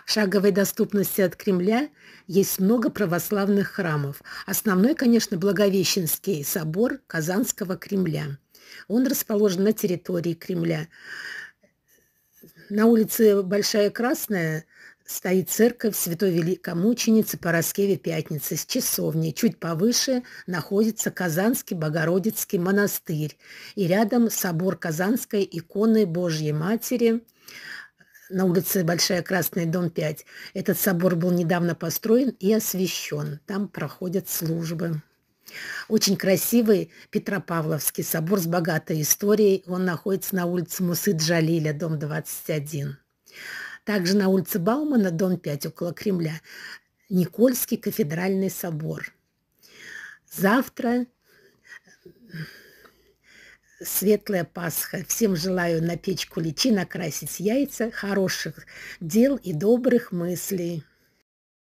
В шаговой доступности от Кремля есть много православных храмов. Основной, конечно, Благовещенский собор Казанского Кремля. Он расположен на территории Кремля. На улице Большая Красная стоит церковь Святой Великомученицы Параскевы Пятницы с часовней. Чуть повыше находится Казанский Богородицкий монастырь. И рядом собор Казанской иконы Божьей Матери на улице Большая Красная, дом 5. Этот собор был недавно построен и освящен. Там проходят службы. Очень красивый Петропавловский собор с богатой историей. Он находится на улице Мусы-Джалиля, дом 21. Также на улице Баумана, дом 5, около Кремля, Никольский кафедральный собор. Завтра Светлая Пасха. Всем желаю напечь куличи, накрасить яйца, хороших дел и добрых мыслей.